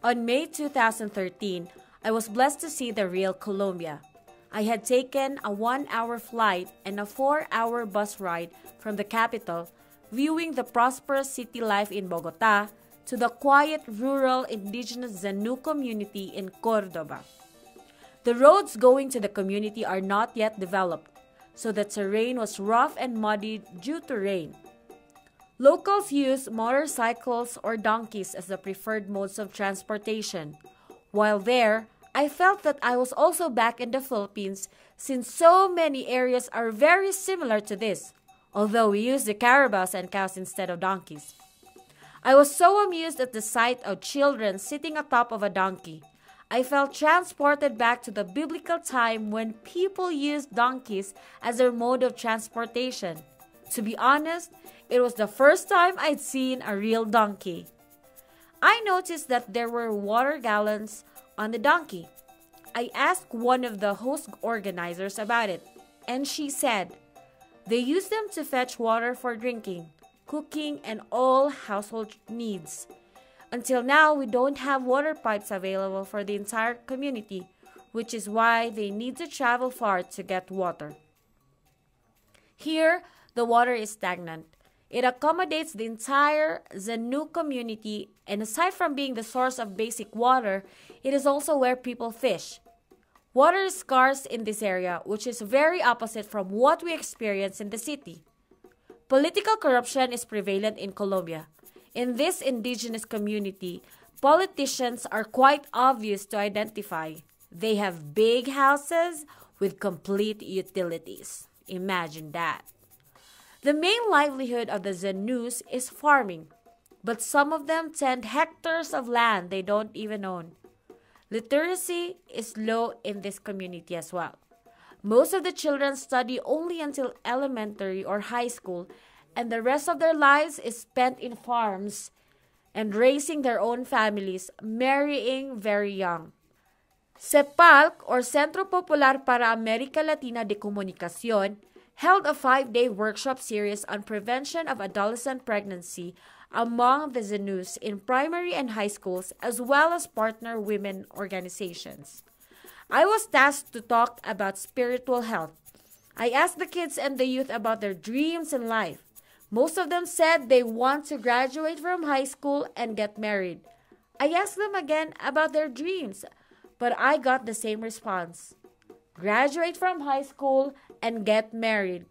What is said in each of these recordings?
On May 2013, I was blessed to see the real Colombia. I had taken a 1-hour flight and a 4-hour bus ride from the capital, viewing the prosperous city life in Bogota, to the quiet rural indigenous Zenú community in Córdoba. The roads going to the community are not yet developed, so the terrain was rough and muddy due to rain. Locals use motorcycles or donkeys as the preferred modes of transportation. While there, I felt that I was also back in the Philippines since so many areas are very similar to this, although we use the carabaos and cows instead of donkeys. I was so amused at the sight of children sitting atop of a donkey. I felt transported back to the biblical time when people used donkeys as their mode of transportation. To be honest, it was the first time I'd seen a real donkey. I noticed that there were water gallons on the donkey. I asked one of the host organizers about it, and she said they use them to fetch water for drinking, cooking, and all household needs. Until now, we don't have water pipes available for the entire community, which is why they need to travel far to get water. Here, the water is stagnant. It accommodates the entire Zenú community, and aside from being the source of basic water, it is also where people fish. Water is scarce in this area, which is very opposite from what we experience in the city. Political corruption is prevalent in Colombia. In this indigenous community, politicians are quite obvious to identify. They have big houses with complete utilities. Imagine that. The main livelihood of the Zenús is farming, but some of them tend hectares of land they don't even own. Literacy is low in this community as well. Most of the children study only until elementary or high school, and the rest of their lives is spent in farms and raising their own families, marrying very young. CEPALC, or Centro Popular para America Latina de Comunicación, held a 5-day workshop series on prevention of adolescent pregnancy among the Zenús in primary and high schools, as well as partner women organizations. I was tasked to talk about spiritual health. I asked the kids and the youth about their dreams in life. Most of them said they want to graduate from high school and get married. I asked them again about their dreams, but I got the same response. Graduate from high school and get married.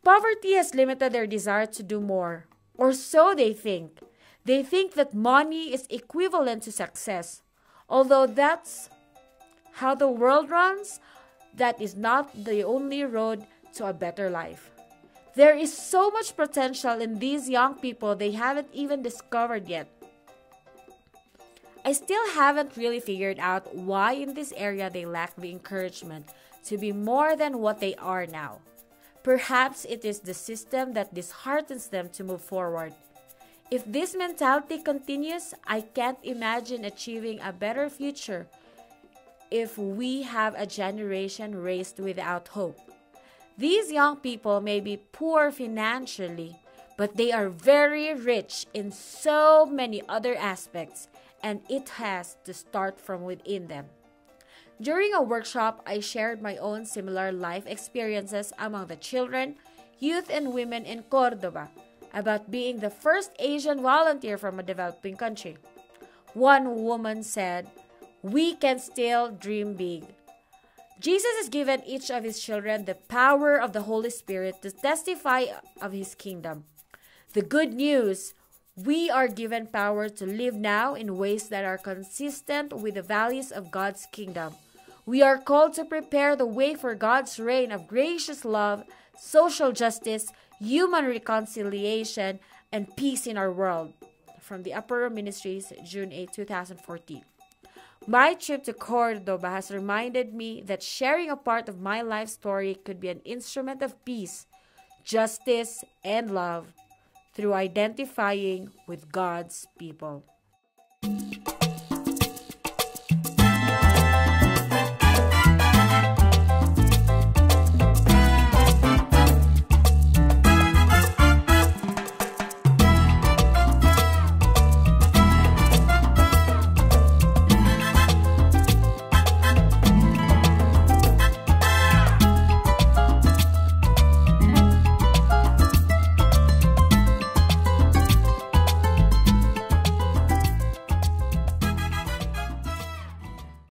Poverty has limited their desire to do more, or so they think. They think that money is equivalent to success. Although that's how the world runs, that is not the only road to a better life. There is so much potential in these young people they haven't even discovered yet. I still haven't really figured out why in this area they lack the encouragement to be more than what they are now. Perhaps it is the system that disheartens them to move forward. If this mentality continues, I can't imagine achieving a better future if we have a generation raised without hope. These young people may be poor financially, but they are very rich in so many other aspects, and it has to start from within them. During a workshop, I shared my own similar life experiences among the children, youth, and women in Córdoba about being the first Asian volunteer from a developing country. One woman said, "We can still dream big." Jesus has given each of his children the power of the Holy Spirit to testify of his kingdom. The good news, we are given power to live now in ways that are consistent with the values of God's kingdom. We are called to prepare the way for God's reign of gracious love, social justice, human reconciliation, and peace in our world. From the Upper Ministries, June 8, 2014. My trip to Córdoba has reminded me that sharing a part of my life story could be an instrument of peace, justice, and love through identifying with God's people.